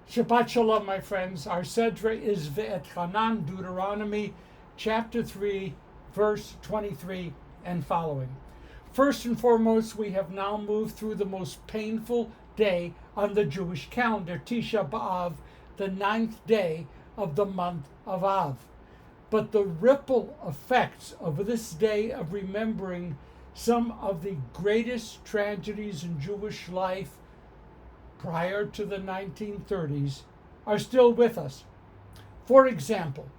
Shabbat Shalom, my friends. Our Sedra is Ve'etchanan, Deuteronomy chapter 3, verse 23 and following. First and foremost, we have now moved through the most painful day on the Jewish calendar, Tisha B'Av, the 9th day of the month of Av. But the ripple effects of this day of remembering some of the greatest tragedies in Jewish life prior to the 1930s are still with us. For example,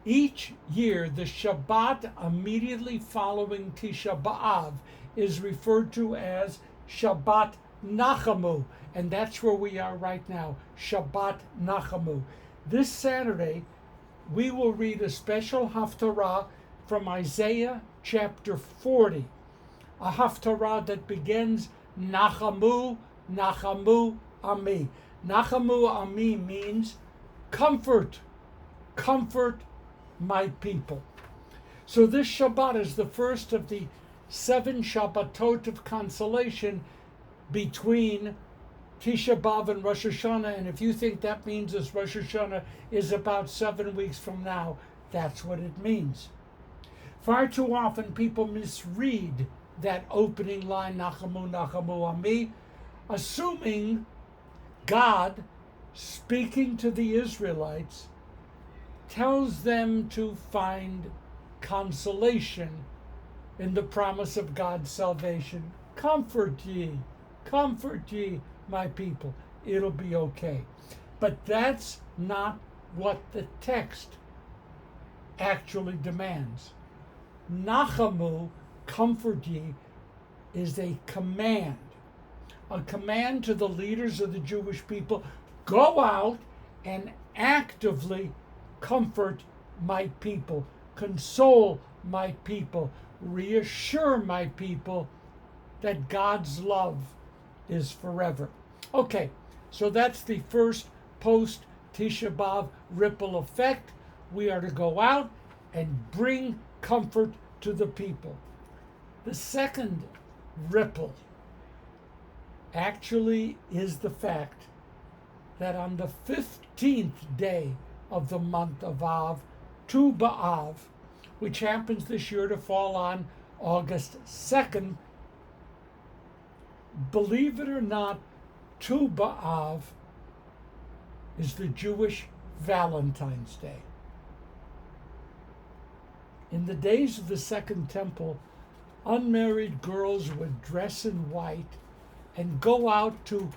each year the Shabbat immediately following Tisha B'Av is referred to as Shabbat Nachamu, and that's where we are right now, Shabbat Nachamu. This Saturday, we will read a special haftarah from Isaiah chapter 40, a haftarah that begins Nachamu, Nachamu Ami. Nachamu Ami means comfort, comfort my people. So this Shabbat is the first of the 7 Shabbatot of consolation between Tisha B'Av and Rosh Hashanah. And if you think that means this Rosh Hashanah is about 7 weeks from now, that's what it means. Far too often people misread that opening line, Nachamu, Nachamu Ami, assuming God, speaking to the Israelites, tells them to find consolation in the promise of God's salvation. Comfort ye, my people. It'll be okay. But that's not what the text actually demands. Nachamu, comfort ye, is a command to the leaders of the Jewish people. Go out and actively comfort my people, console my people, reassure my people that God's love is forever. Okay, so that's the first post Tisha B'Av ripple effect. We are to go out and bring comfort to the people. The second ripple actually is the fact that on the 15th day of the month of Av, Tu B'Av, which happens this year to fall on August 2nd, believe it or not, Tu B'Av is the Jewish Valentine's Day. In the days of the Second Temple, unmarried girls would dress in white and go out to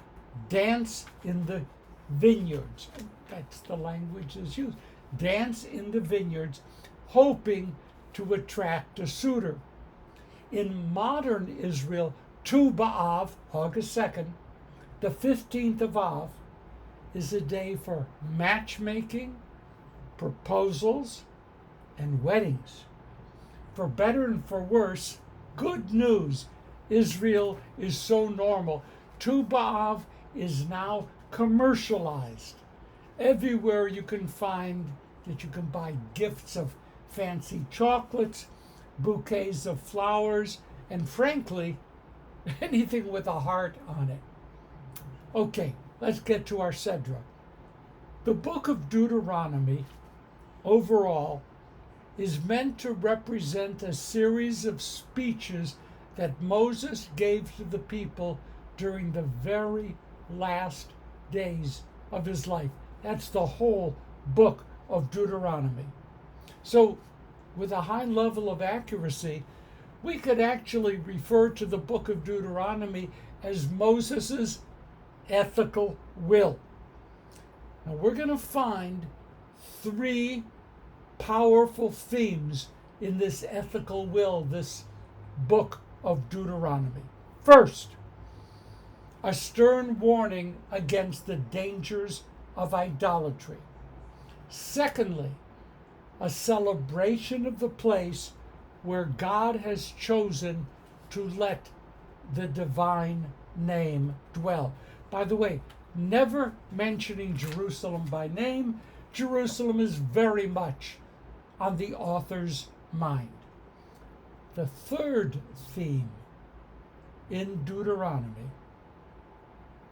dance in the vineyards. That's the language that's used. Dance in the vineyards, hoping to attract a suitor. In modern Israel, Tu B'Av, August 2nd, the 15th of Av, is a day for matchmaking, proposals, and weddings. For better and for worse, good news. Israel is so normal. Tu B'Av is now commercialized. Everywhere you can find that you can buy gifts of fancy chocolates, bouquets of flowers, and frankly, anything with a heart on it. Okay, let's get to our Sedra. The book of Deuteronomy, overall, is meant to represent a series of speeches that Moses gave to the people during the very last days of his life. That's the whole book of Deuteronomy. So, with a high level of accuracy, we could actually refer to the book of Deuteronomy as Moses's ethical will. Now, we're going to find 3 powerful themes in this ethical will, this book of Deuteronomy. First, a stern warning against the dangers of idolatry. Secondly, a celebration of the place where God has chosen to let the divine name dwell. By the way, never mentioning Jerusalem by name. Jerusalem is very much on the author's mind. The third theme in Deuteronomy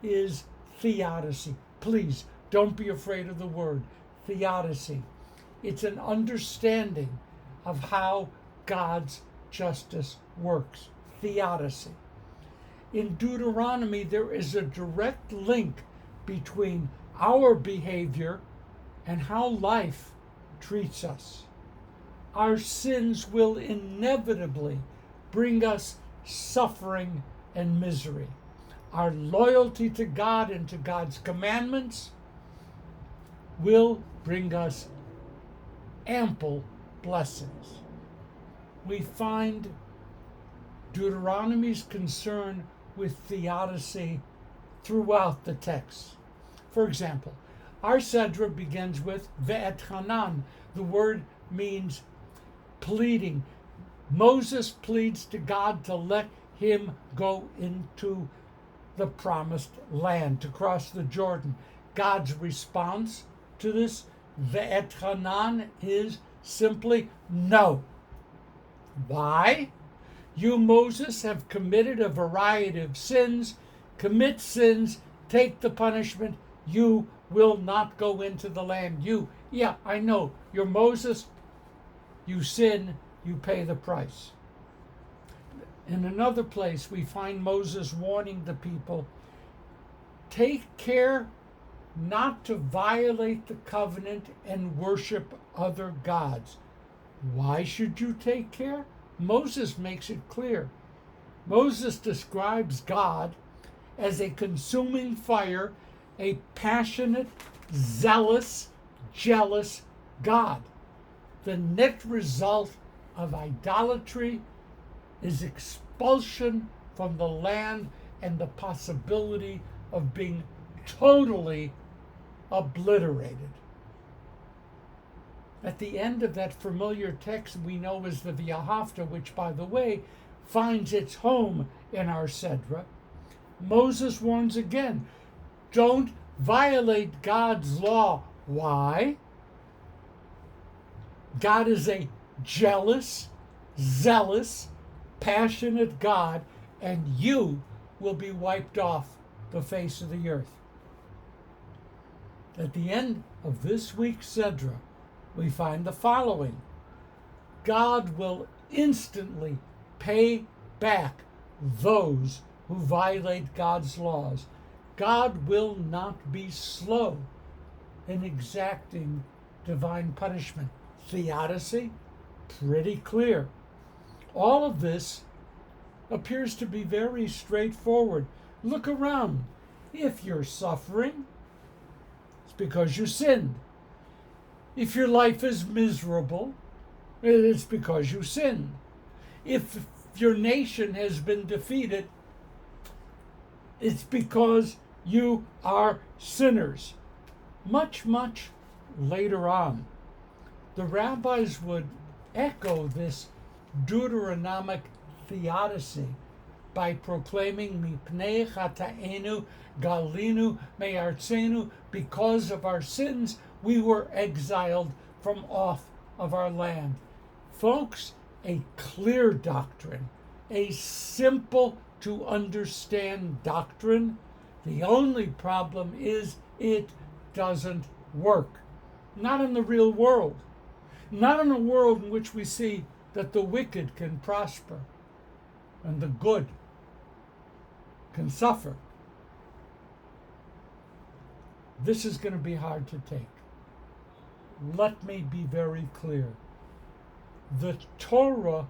is theodicy, Please, don't be afraid of the word, theodicy. It's an understanding of how God's justice works, theodicy. In Deuteronomy, there is a direct link between our behavior and how life treats us. Our sins will inevitably bring us suffering and misery. Our loyalty to God and to God's commandments will bring us ample blessings. We find Deuteronomy's concern with theodicy throughout the text. For example, our Sedra begins with ve'et hanan. The word means pleading. Moses pleads to God to let him go into the promised land, to cross the Jordan. God's response to this ve'et hanan is simply no. Why? You, Moses, have committed a variety of sins. Commit sins, take the punishment. You will not go into the land. Yeah, I know, you're Moses. You sin, you pay the price. In another place, we find Moses warning the people, take care not to violate the covenant and worship other gods. Why should you take care? Moses makes it clear. Moses describes God as a consuming fire, a passionate, zealous, jealous God. The net result of idolatry is expulsion from the land and the possibility of being totally obliterated. At the end of that familiar text we know as the V'ahavta, which, by the way, finds its home in our Sedra, Moses warns again, don't violate God's law. Why? God is a jealous, zealous, passionate God, and you will be wiped off the face of the earth. At the end of this week's Sedra, we find the following. God will instantly pay back those who violate God's laws. God will not be slow in exacting divine punishment. Theodicy, pretty clear. All of this appears to be very straightforward. Look around. If you're suffering, it's because you sinned. If your life is miserable, it's because you sinned. If your nation has been defeated, it's because you are sinners. Much, much later on, the rabbis would echo this Deuteronomic theodicy by proclaiming Mipnei Chata'enu Galinu Me'artzenu, because of our sins we were exiled from off of our land. Folks, a clear doctrine, a simple to understand doctrine. The only problem is it doesn't work. Not in the real world. Not in a world in which we see that the wicked can prosper and the good can suffer. This is going to be hard to take. Let me be very clear. The Torah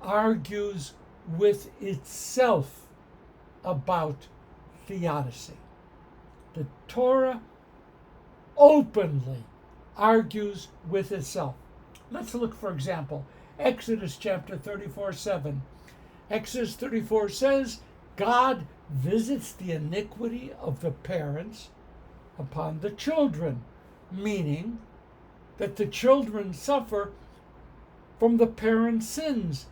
argues with itself about theodicy. The Torah openly argues with itself. Let's look, for example, Exodus chapter 34:7. Exodus 34 says, God visits the iniquity of the parents upon the children, meaning that the children suffer from the parents' sins.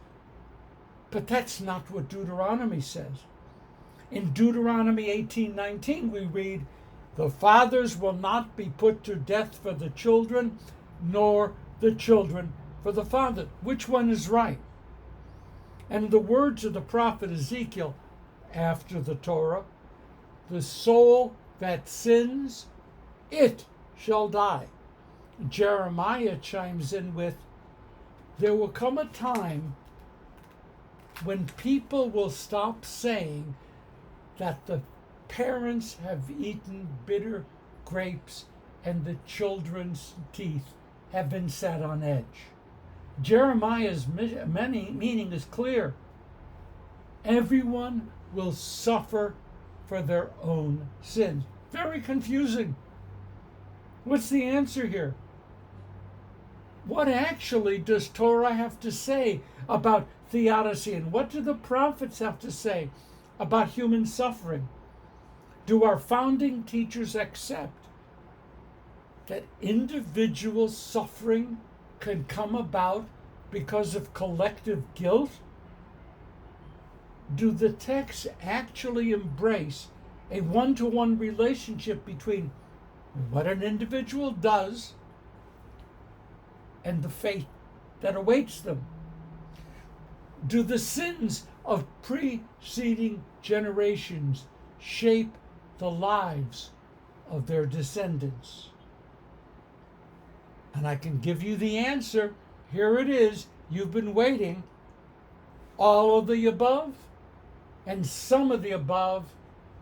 But that's not what Deuteronomy says. In Deuteronomy 18:19 we read, the fathers will not be put to death for the children, nor the children for the father. Which one is right? And the words of the prophet Ezekiel, after the Torah, the soul that sins, it shall die. Jeremiah chimes in with, there will come a time when people will stop saying that the parents have eaten bitter grapes and the children's teeth have been set on edge. Jeremiah's meaning is clear. Everyone will suffer for their own sins. Very confusing. What's the answer here? What actually does Torah have to say about theodicy, and what do the prophets have to say about human suffering? Do our founding teachers accept that individual suffering can come about because of collective guilt? Do the texts actually embrace a one-to-one relationship between what an individual does and the fate that awaits them? Do the sins of preceding generations shape the lives of their descendants? And I can give you the answer. Here it is. You've been waiting. All of the above and some of the above,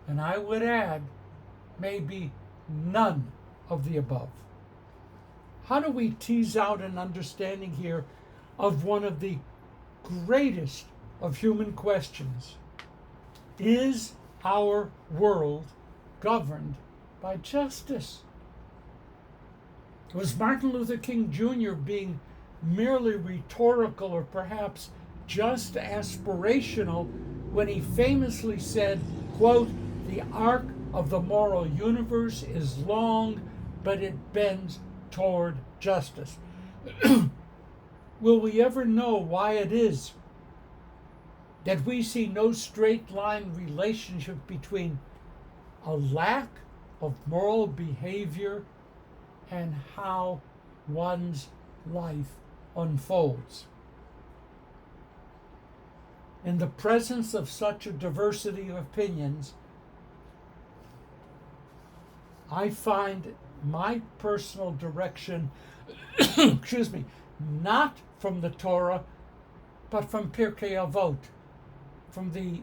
and I would add, maybe none of the above. How do we tease out an understanding here of one of the greatest of human questions? Is our world governed by justice? Was Martin Luther King Jr. being merely rhetorical or perhaps just aspirational when he famously said, quote, "The arc of the moral universe is long, but it bends toward justice"? Will we ever know why it is that we see no straight line relationship between a lack of moral behavior and how one's life unfolds? In the presence of such a diversity of opinions, I find my personal direction, excuse me, not from the Torah, but from Pirkei Avot, from the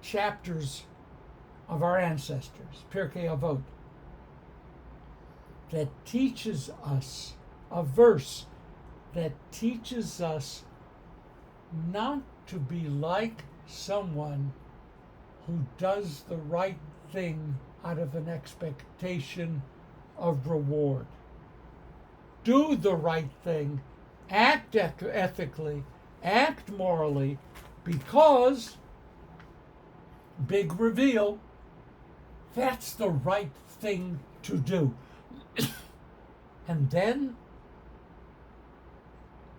chapters of our ancestors, Pirkei Avot, that teaches us, a verse that teaches us not to be like someone who does the right thing out of an expectation of reward. Do the right thing, act ethically, act morally, because, big reveal, that's the right thing to do. And then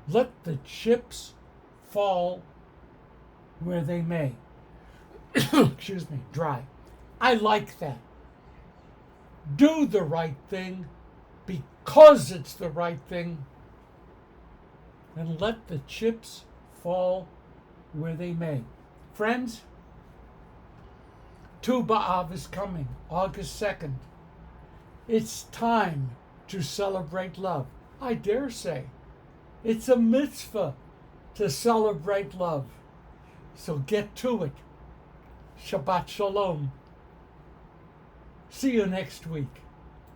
let the chips fall where they may. Excuse me, dry. I like that. Do the right thing because it's the right thing, and let the chips fall where they may. Friends, Tu B'Av is coming, August 2nd. It's time to celebrate love. I dare say it's a mitzvah to celebrate love. So get to it. Shabbat Shalom. See you next week.